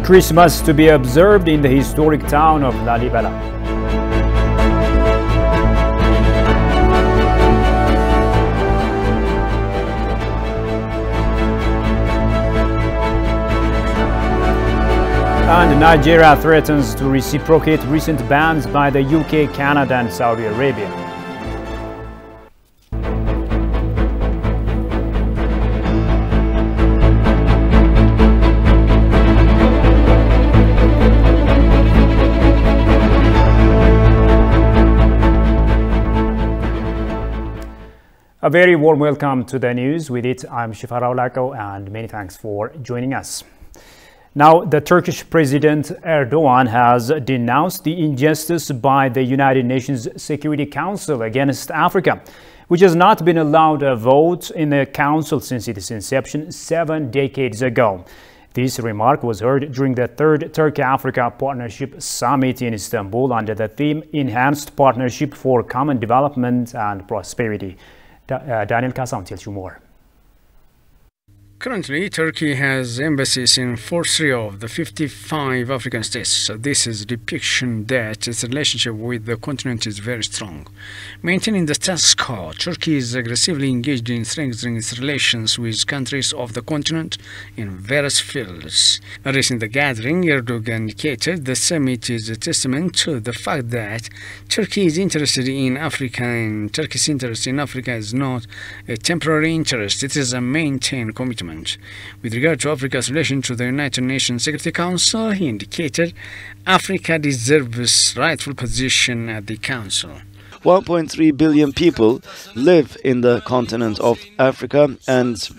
Christmas to be observed in the historic town of Lalibela. And Nigeria threatens to reciprocate recent bans by the UK, Canada and Saudi Arabia. A very warm welcome to the news. With it, I'm Shifara Olako, and many thanks for joining us. Now, the Turkish President Erdogan has denounced the injustice by the United Nations Security Council against Africa, which has not been allowed a vote in the Council since its inception 7 decades ago. This remark was heard during the 3rd Turkey-Africa Partnership Summit in Istanbul under the theme Enhanced Partnership for Common Development and Prosperity. Daniel Kasam tells you more. Currently, Turkey has embassies in 43 of the 55 African states. So this is a depiction that its relationship with the continent is very strong. Maintaining the status quo, Turkey is aggressively engaged in strengthening its relations with countries of the continent in various fields. Addressing the gathering, Erdogan indicated the summit is a testament to the fact that Turkey is interested in Africa, and Turkey's interest in Africa is not a temporary interest, it is a maintained commitment. With regard to Africa's relation to the United Nations Security Council, he indicated Africa deserves rightful position at the Council. 1.3 billion people live in the continent of Africa, and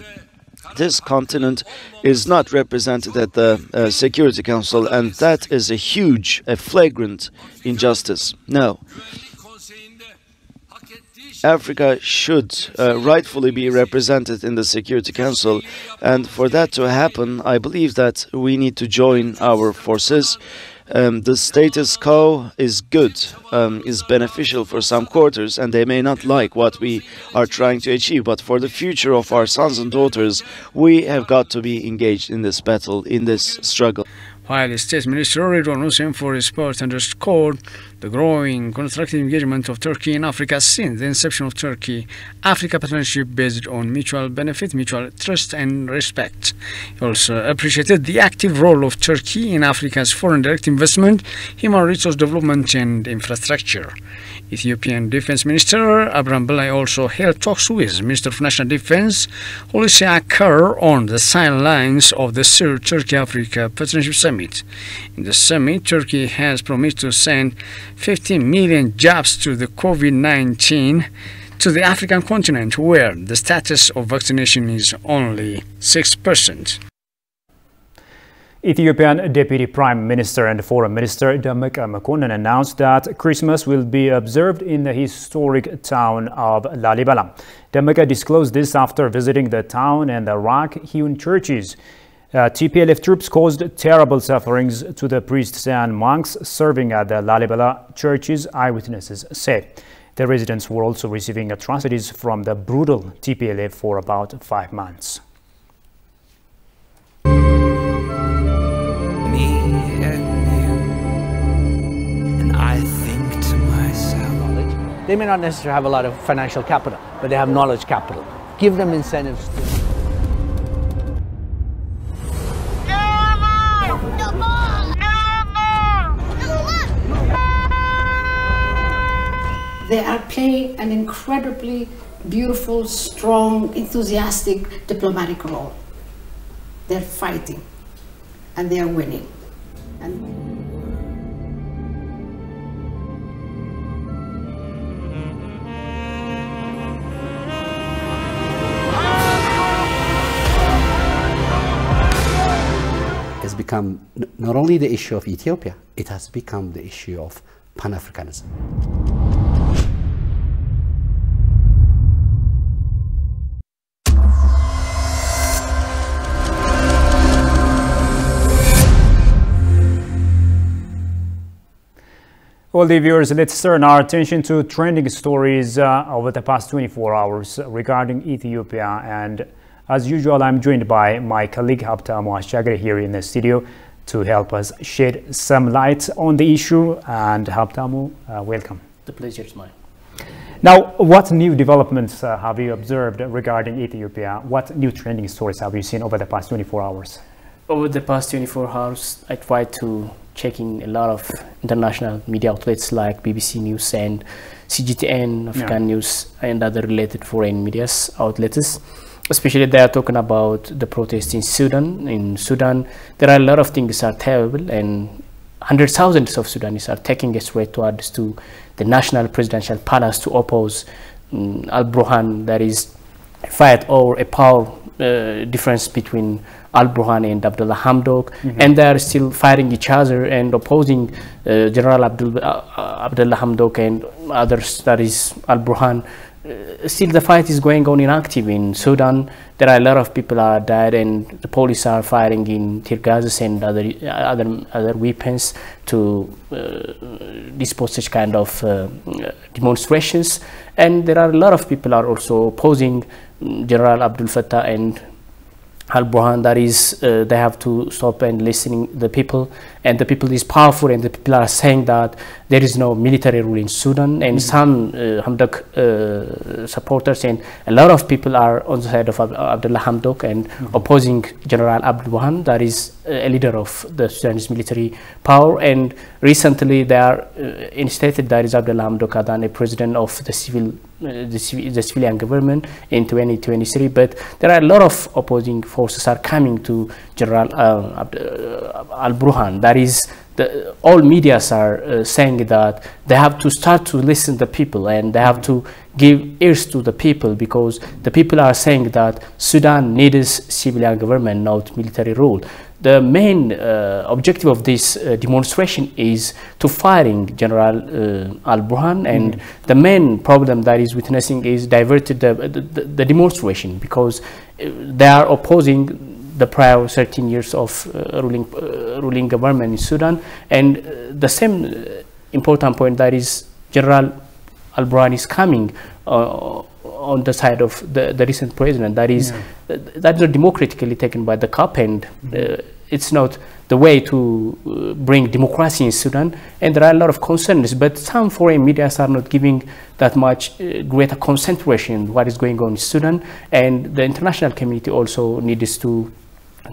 this continent is not represented at the Security Council, and that is a flagrant injustice. No. Africa should rightfully be represented in the Security Council, and for that to happen, I believe that we need to join our forces. The status quo is good, is beneficial for some quarters, and they may not like what we are trying to achieve, but for the future of our sons and daughters, we have got to be engaged in this battle, in this struggle. While State Minister Redwan Hussein, for his part, underscored the growing constructive engagement of Turkey in Africa since the inception of Turkey-Africa partnership based on mutual benefit, mutual trust and respect. He also appreciated the active role of Turkey in Africa's foreign direct investment, human resource development and infrastructure. Ethiopian Defense Minister Abraham Belay also held talks with Minister of National Defense Hulusi Akar on the sidelines of the 3rd Turkey-Africa Partnership Summit. In the summit, Turkey has promised to send 15 million jabs to the COVID-19 to the African continent, where the status of vaccination is only 6%. Ethiopian Deputy Prime Minister and Foreign Minister Dammeka Mekonnen announced that Christmas will be observed in the historic town of Lalibela. Dammeka disclosed this after visiting the town and the rock-hewn churches. TPLF troops caused terrible sufferings to the priests and monks serving at the Lalibela churches, eyewitnesses say. The residents were also receiving atrocities from the brutal TPLF for about 5 months. They may not necessarily have a lot of financial capital, but they have knowledge capital. Give them incentives. They are playing an incredibly beautiful, strong, enthusiastic diplomatic role. They're fighting, and they are winning. Has become not only the issue of Ethiopia, it has become the issue of Pan-Africanism. Well, dear viewers, let's turn our attention to trending stories over the past 24 hours regarding Ethiopia. And as usual, I'm joined by my colleague Habta Moashagre here in the studio. to help us shed some light on the issue. And Habtamu, welcome. The pleasure is mine. Now, what new developments have you observed regarding Ethiopia? What new trending stories have you seen over the past 24 hours? Over the past 24 hours, I tried to checking a lot of international media outlets like BBC News and CGTN, African News, and other related foreign media outlets. Especially they are talking about the protests in Sudan. In Sudan, there are a lot of things that are terrible, and hundreds of thousands of Sudanese are taking a straight towards to the National Presidential Palace to oppose Al-Burhan. There is a fight or a power difference between Al-Burhan and Abdullah Hamdok, and they are still fighting each other and opposing General Abdullah Hamdok and others, that is Al-Burhan. Still the fight is going on inactive in Sudan. There are a lot of people are died, and the police are firing in tear gases and other weapons to dispose such kind of demonstrations. And there are a lot of people are also opposing General Abdul Fattah and Al-Burhan. That is, they have to stop and listening the people, and the people is powerful, and the people are saying that there is no military rule in Sudan, and some Hamdok supporters and a lot of people are on the side of Abdullah Hamdok and opposing General Al-Burhan, that is a leader of the Sudanese military power. And recently they are instated that is Abdullah Hamdok as a president of the civilian government in 2023, but there are a lot of opposing forces are coming to General Al-Burhan. That is, all medias are saying that they have to start to listen to the people, and they have to give ears to the people, because the people are saying that Sudan needs civilian government, not military rule. The main objective of this demonstration is to firing General Al-Burhan, and the main problem that is witnessing is diverted the demonstration, because they are opposing the prior 13 years of ruling government in Sudan. And the same important point, that is General Al-Burhan is coming on the side of the recent president. That is that's not democratically taken by the COP, and it's not the way to bring democracy in Sudan. And there are a lot of concerns, but some foreign media are not giving that much greater concentration what is going on in Sudan. And the international community also needs to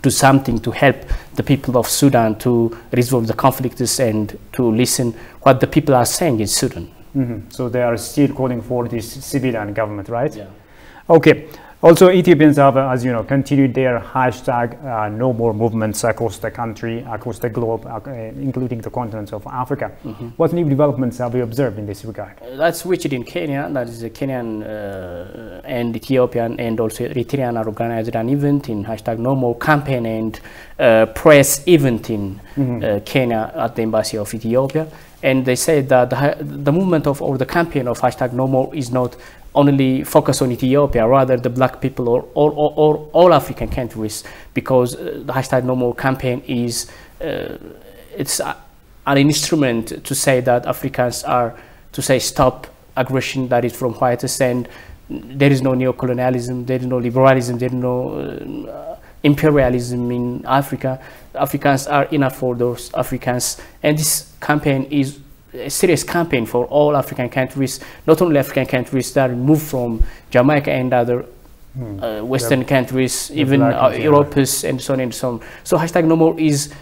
do something to help the people of Sudan to resolve the conflicts and to listen what the people are saying in Sudan. So they are still calling for this civilian government, right? Yeah. Okay. Also, Ethiopians have, as you know, continued their hashtag no more movements across the country, across the globe, including the continent of Africa. What new developments have you observed in this regard? That's switched in Kenya. That is the Kenyan and Ethiopian and also Eritrean are organized an event in hashtag no more campaign and press event in Kenya at the embassy of Ethiopia. And they say that the movement of, or the campaign of hashtag no more is not only focus on Ethiopia, rather the black people or all African countries, because the hashtag no more campaign is it's an instrument to say that Africans are to say stop aggression that is from whites, and there is no neocolonialism, there is no liberalism, there is no imperialism in Africa. Africans are enough for those Africans, and this campaign is a serious campaign for all African countries, not only African countries that move from Jamaica and other Western countries, even Europe and so on and so on. So hashtag no more is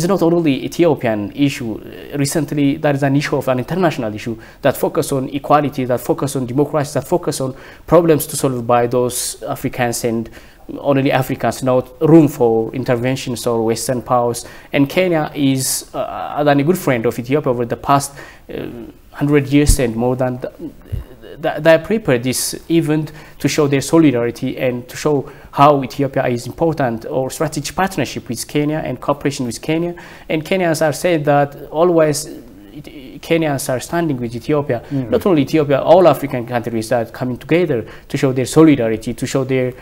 not only Ethiopian issue. Recently, there is an issue of an international issue that focus on equality, that focus on democracy, that focus on problems to solve by those Africans and only Africans, not room for interventions or Western powers. And Kenya is a good friend of Ethiopia over the past 100 years and more than they prepared this event to show their solidarity and to show how Ethiopia is important or strategic partnership with Kenya and cooperation with Kenya. And Kenyans are saying that always Kenyans are standing with Ethiopia, not only Ethiopia, all African countries are coming together to show their solidarity, to show their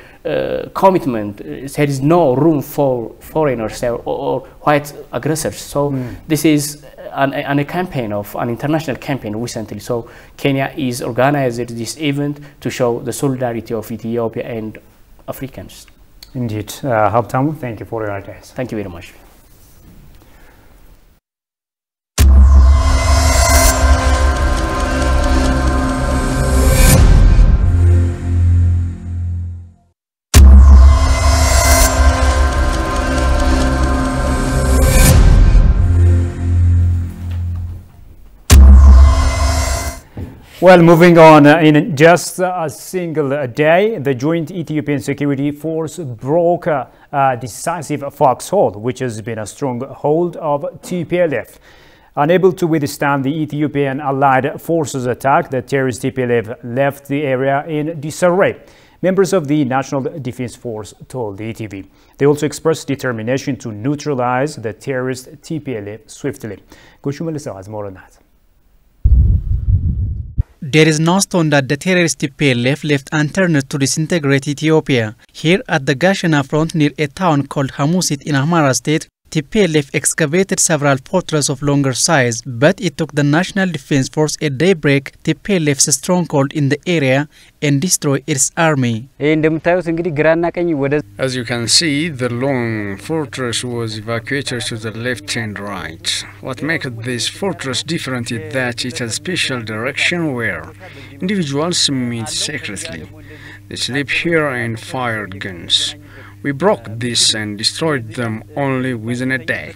commitment. There is no room for foreigners or white aggressors. So this is a campaign of an international campaign recently. So Kenya is organizing this event to show the solidarity of Ethiopia and Africans. Indeed. Habtamu, thank you for your advice. Thank you very much. Well, moving on, in just a single day, the joint Ethiopian security force broke a decisive foxhole, which has been a stronghold of TPLF. Unable to withstand the Ethiopian allied forces' attack, the terrorist TPLF left the area in disarray. Members of the National Defense Force told the ETV. They also expressed determination to neutralize the terrorist TPLF swiftly. has more on that. There is no stone that the terrorist TPLF left unturned to disintegrate Ethiopia. Here at the Gashena front near a town called Hamusit in Amhara state, TPLF excavated several fortresses of longer size, but it took the National Defense Force at daybreak TPLF's stronghold in the area and destroy its army. As you can see, the long fortress was evacuated to the left and right. What makes this fortress different is that it has special direction where individuals meet secretly. They sleep here and fired guns. We broke this and destroyed them only within a day.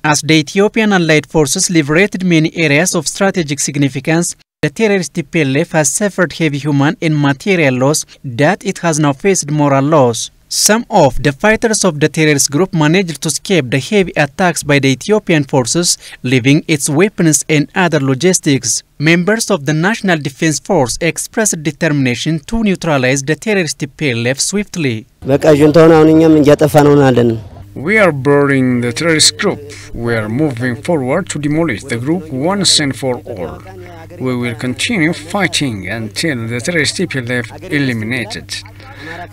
As the Ethiopian allied forces liberated many areas of strategic significance, the terrorist TPLF has suffered heavy human and material loss that it has now faced moral loss. Some of the fighters of the terrorist group managed to escape the heavy attacks by the Ethiopian forces, leaving its weapons and other logistics. Members of the National Defense Force expressed determination to neutralize the terrorist TPLF swiftly. We are burying the terrorist group. We are moving forward to demolish the group once and for all. We will continue fighting until the terrorist TPLF eliminated.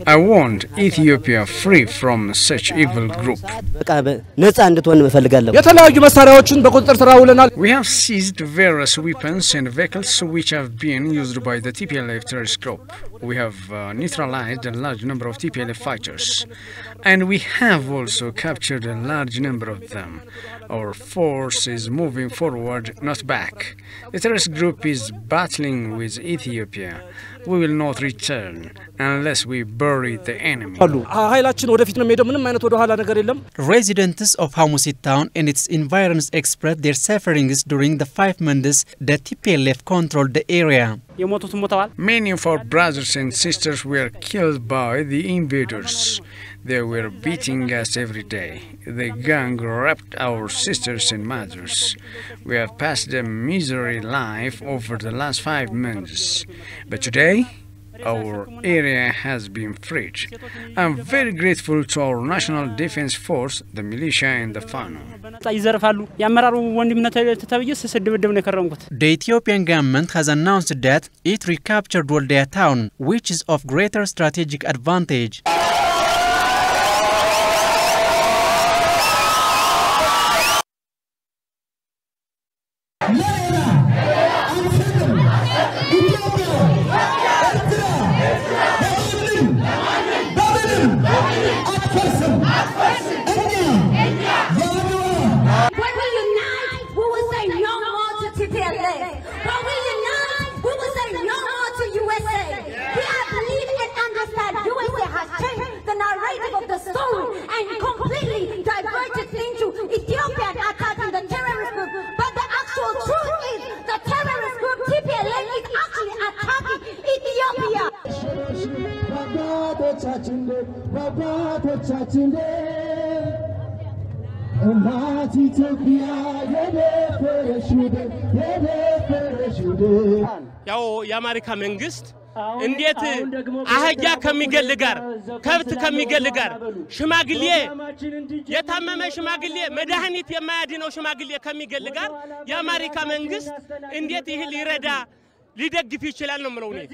I want Ethiopia free from such evil group. We have seized various weapons and vehicles which have been used by the TPLF terrorist group. We have neutralized a large number of TPLF fighters, and we have also captured a large number of them. Our force is moving forward, not back. The terrorist group is battling with Ethiopia. We will not return unless we bury the enemy. Residents of Hamusit town and its environs expressed their sufferings during the 5 months that TPLF controlled the area. Many of our brothers and sisters were killed by the invaders. They were beating us every day. The gang raped our sisters and mothers. We have passed a miserable life over the last 5 months. But today, our area has been freed. I'm very grateful to our National Defense Force, the militia and the FANO. The Ethiopian government has announced that it recaptured Woldeya town, which is of greater strategic advantage. Ethiopian attacking the terrorist group, but the actual truth is the terrorist group TPLF is actually attacking Ethiopia. የአሜሪካ መንግስት እንዴት አህያ ከሚገል ጋር ከብት ከሚገል ጋር ሽማግሌ የታመመ ሽማግሌ መድኃኒት የማያድነው ሽማግሌ ከሚገል ጋር የአሜሪካ መንግስት እንዴት ይህ ሊረዳ ሊደግፍ ይችላል ነው ምለው ነው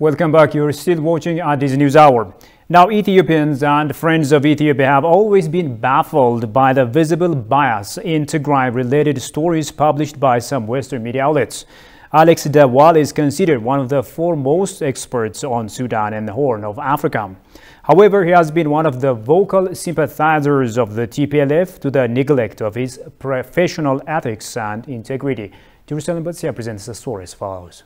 Welcome back. You're still watching Addis News Hour. Now, Ethiopians and friends of Ethiopia have always been baffled by the visible bias in Tigray-related stories published by some Western media outlets. Alex Dewal is considered one of the foremost experts on Sudan and the Horn of Africa. However, he has been one of the vocal sympathizers of the TPLF to the neglect of his professional ethics and integrity. Jerusalem Batsia presents the story as follows.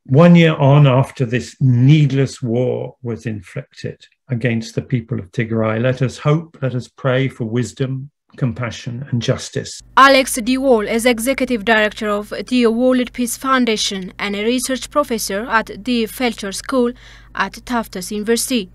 1 year on after this needless war was inflicted against the people of Tigray, let us hope, let us pray for wisdom, compassion and justice. Alex Dewal is Executive Director of the World Peace Foundation and a research professor at the Fletcher School at Tufts University,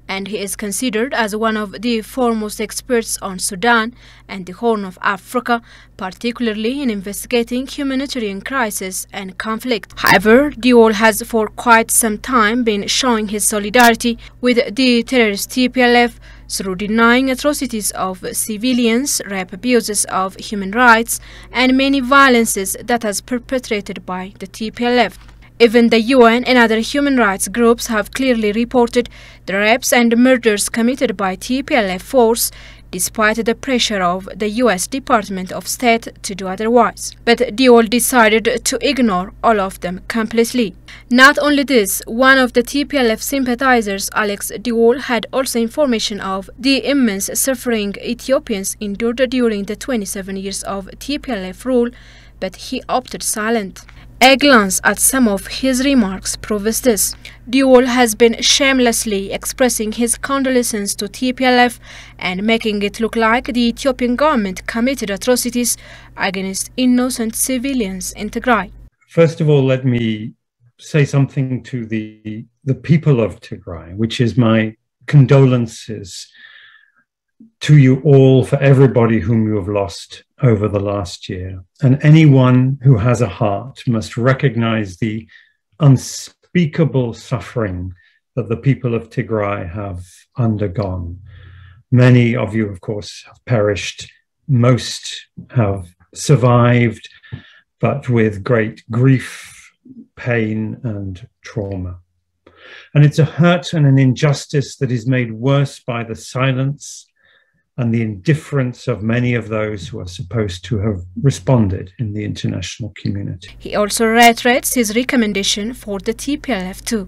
and he is considered as one of the foremost experts on Sudan and the Horn of Africa, particularly in investigating humanitarian crisis and conflict. However, Dewal has for quite some time been showing his solidarity with the terrorist TPLF through denying atrocities of civilians, rape abuses of human rights, and many violences that has perpetrated by the TPLF. Even the UN and other human rights groups have clearly reported the rapes and murders committed by TPLF force, despite the pressure of the US Department of State to do otherwise. But Dewal decided to ignore all of them completely. Not only this, one of the TPLF sympathizers, Alex Dewal, had also information of the immense suffering Ethiopians endured during the 27 years of TPLF rule, but he opted silent. A glance at some of his remarks proves this. Dewal has been shamelessly expressing his condolences to TPLF and making it look like the Ethiopian government committed atrocities against innocent civilians in Tigray. First of all, let me say something to the people of Tigray, which is my condolences to you all for everybody whom you have lost over the last year. And anyone who has a heart must recognize the unspeakable suffering that the people of Tigray have undergone. Many of you, of course, have perished. Most have survived, but with great grief, pain, and trauma. And it's a hurt and an injustice that is made worse by the silence and the indifference of many of those who are supposed to have responded in the international community. He also reiterates his recommendation for the TPLF too.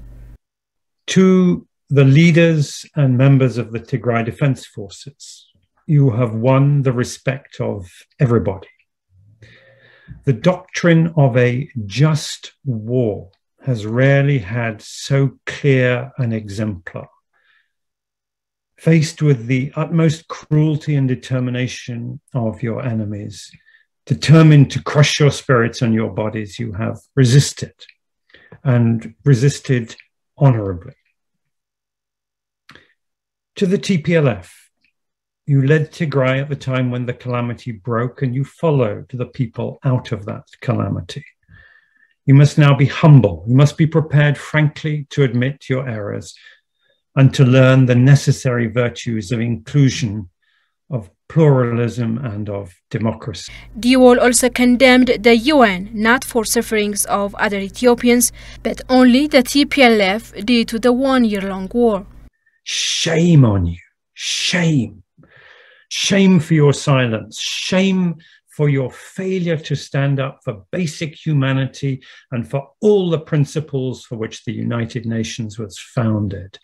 To the leaders and members of the Tigray Defense Forces, you have won the respect of everybody. The doctrine of a just war has rarely had so clear an exemplar. Faced with the utmost cruelty and determination of your enemies, determined to crush your spirits and your bodies, you have resisted, and resisted honorably. To the TPLF, you led Tigray at the time when the calamity broke, and you followed the people out of that calamity. You must now be humble. You must be prepared, frankly, to admit your errors and to learn the necessary virtues of inclusion, of pluralism, and of democracy. Dewal also condemned the UN not for sufferings of other Ethiopians, but only the TPLF due to the one-year-long war. Shame on you. Shame. Shame for your silence. Shame for your failure to stand up for basic humanity and for all the principles for which the United Nations was founded.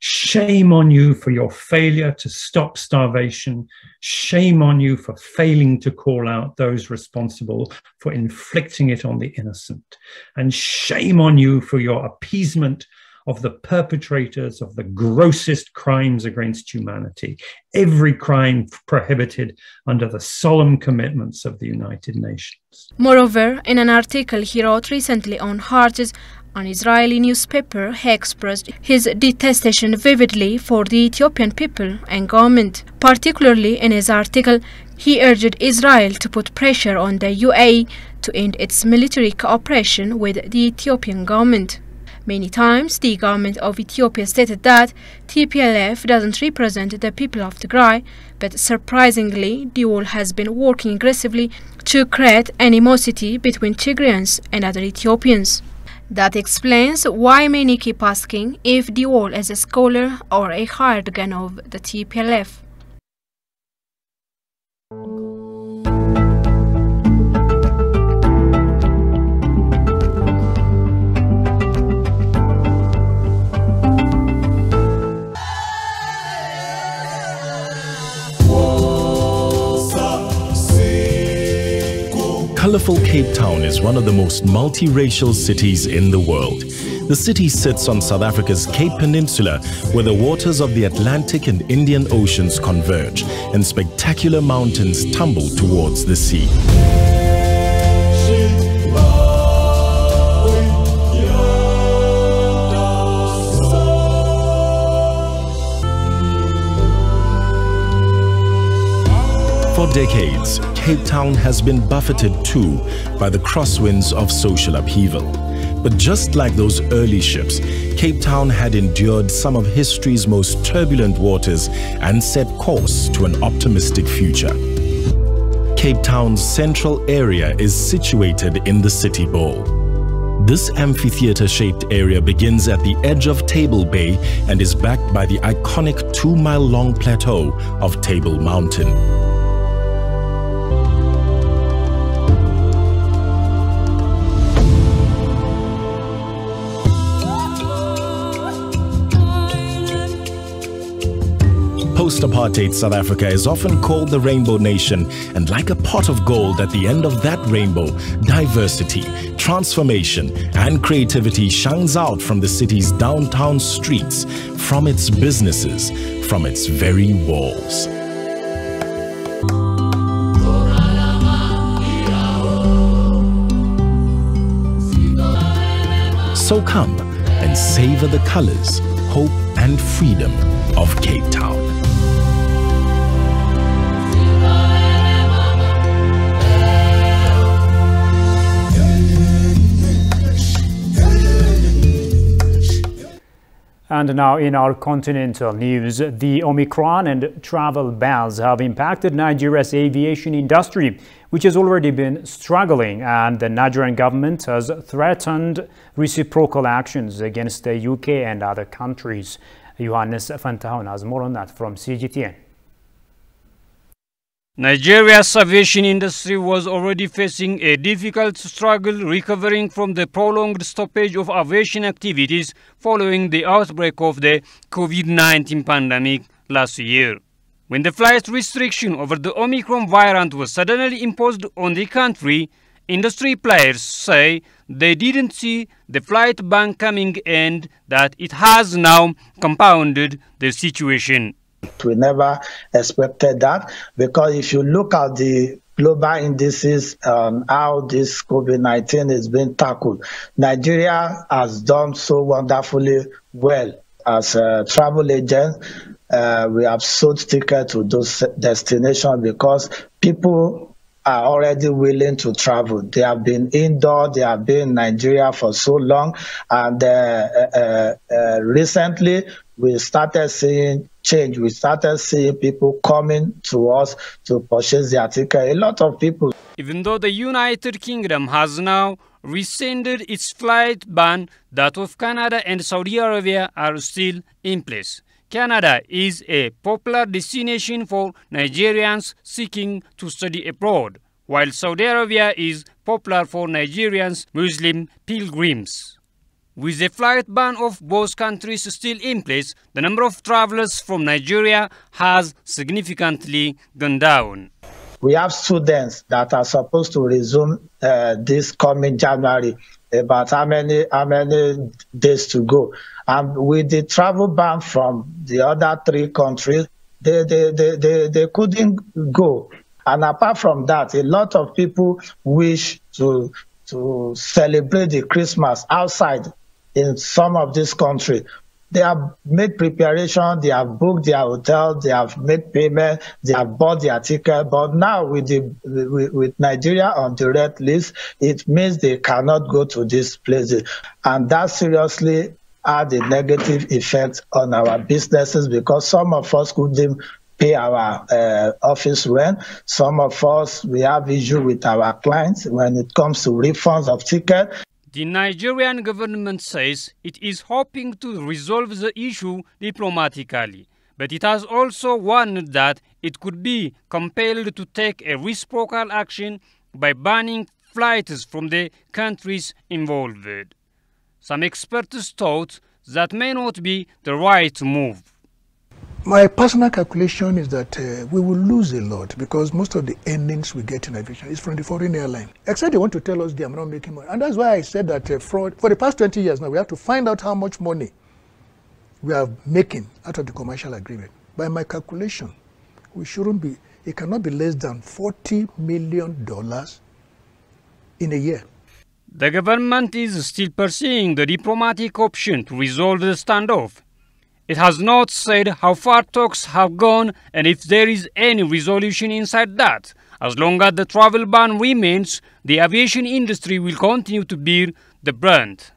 Shame on you for your failure to stop starvation. Shame on you for failing to call out those responsible for inflicting it on the innocent. And shame on you for your appeasement of the perpetrators of the grossest crimes against humanity, every crime prohibited under the solemn commitments of the United Nations. Moreover, in an article he wrote recently on Haaretz, an Israeli newspaper, he expressed his detestation vividly for the Ethiopian people and government. Particularly in his article, he urged Israel to put pressure on the UAE to end its military cooperation with the Ethiopian government. Many times, the government of Ethiopia stated that TPLF doesn't represent the people of Tigray, but surprisingly, Dewal has been working aggressively to create animosity between Tigrayans and other Ethiopians. That explains why many keep asking if Dewal is a scholar or a hired gun of the TPLF. beautiful Cape Town is one of the most multiracial cities in the world. The city sits on South Africa's Cape Peninsula, where the waters of the Atlantic and Indian Oceans converge, and spectacular mountains tumble towards the sea. For decades, Cape Town has been buffeted too by the crosswinds of social upheaval. But just like those early ships, Cape Town had endured some of history's most turbulent waters and set course to an optimistic future. Cape Town's central area is situated in the City Bowl. This amphitheater-shaped area begins at the edge of Table Bay and is backed by the iconic 2-mile-long plateau of Table Mountain. Post-apartheid South Africa is often called the Rainbow Nation, and like a pot of gold at the end of that rainbow, diversity, transformation and creativity shines out from the city's downtown streets, from its businesses, from its very walls. So come and savor the colors, hope and freedom of Cape Town. And now in our continental news, the Omicron and travel bans have impacted Nigeria's aviation industry, which has already been struggling, and the Nigerian government has threatened reciprocal actions against the UK and other countries. Johannes Fantahun has more on that from CGTN. Nigeria's aviation industry was already facing a difficult struggle recovering from the prolonged stoppage of aviation activities following the outbreak of the COVID-19 pandemic last year. When the flight restriction over the Omicron variant was suddenly imposed on the country, industry players say they didn't see the flight ban coming and that it has now compounded the situation. We never expected that, because if you look at the global indices on how this COVID-19 is being tackled, Nigeria has done so wonderfully well. As a travel agent, we have sold tickets to those destinations because people are already willing to travel. They have been indoor, they have been in Nigeria for so long, and recently we started seeing change. We started seeing people coming to us to purchase their ticket. A lot of people. Even though the United Kingdom has now rescinded its flight ban, that of Canada and Saudi Arabia are still in place. Canada is a popular destination for Nigerians seeking to study abroad, while Saudi Arabia is popular for Nigerians Muslim pilgrims. With the flight ban of both countries still in place, the number of travelers from Nigeria has significantly gone down. We have students that are supposed to resume this coming January, about how many days to go. And with the travel ban from the other 3 countries, they couldn't go. And apart from that, a lot of people wish to celebrate the Christmas outside in some of these countries. They have made preparation, they have booked their hotel, they have made payment, they have bought their ticket. But now with Nigeria on the red list, it means they cannot go to these places. And that seriously had a negative effect on our businesses, because some of us couldn't pay our office rent. Some of us, we have issue with our clients when it comes to refunds of tickets. The Nigerian government says it is hoping to resolve the issue diplomatically, but it has also warned that it could be compelled to take a reciprocal action by banning flights from the countries involved. Some experts thought that may not be the right move. My personal calculation is that we will lose a lot because most of the earnings we get in aviation is from the foreign airline. Except they want to tell us they are not making money. And that's why I said that for the past 20 years now, we have to find out how much money we are making out of the commercial agreement. By my calculation, it cannot be less than $40 million in a year. The government is still pursuing the diplomatic option to resolve the standoff. It has not said how far talks have gone and if there is any resolution inside that. As long as the travel ban remains, the aviation industry will continue to bear the brunt.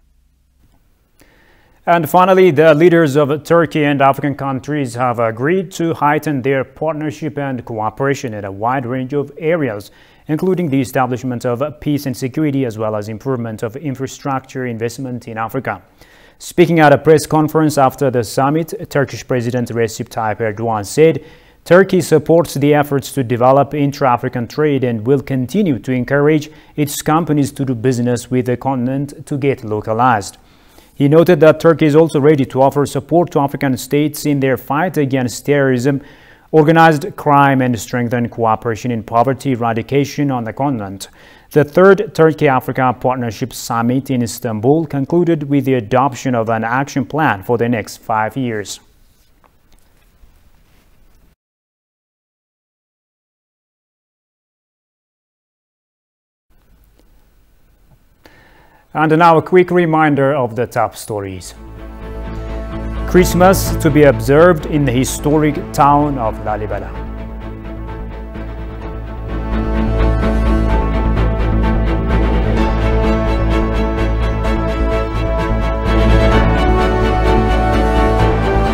And finally, the leaders of Turkey and African countries have agreed to heighten their partnership and cooperation in a wide range of areas, including the establishment of peace and security as well as improvement of infrastructure investment in Africa. Speaking at a press conference after the summit, Turkish President Recep Tayyip Erdogan said Turkey supports the efforts to develop intra-African trade and will continue to encourage its companies to do business with the continent to get localized. He noted that Turkey is also ready to offer support to African states in their fight against terrorism, organized crime and strengthen cooperation in poverty eradication on the continent. The third Turkey-Africa Partnership Summit in Istanbul concluded with the adoption of an action plan for the next 5 years. And now a quick reminder of the top stories. Christmas to be observed in the historic town of Lalibela.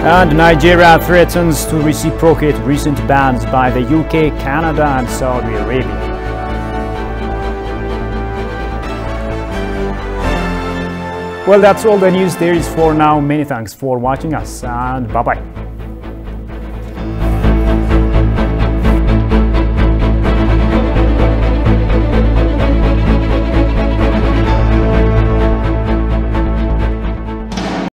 And Nigeria threatens to reciprocate recent bans by the UK, Canada and Saudi Arabia. Well, that's all the news there is for now. Many thanks for watching us and bye-bye.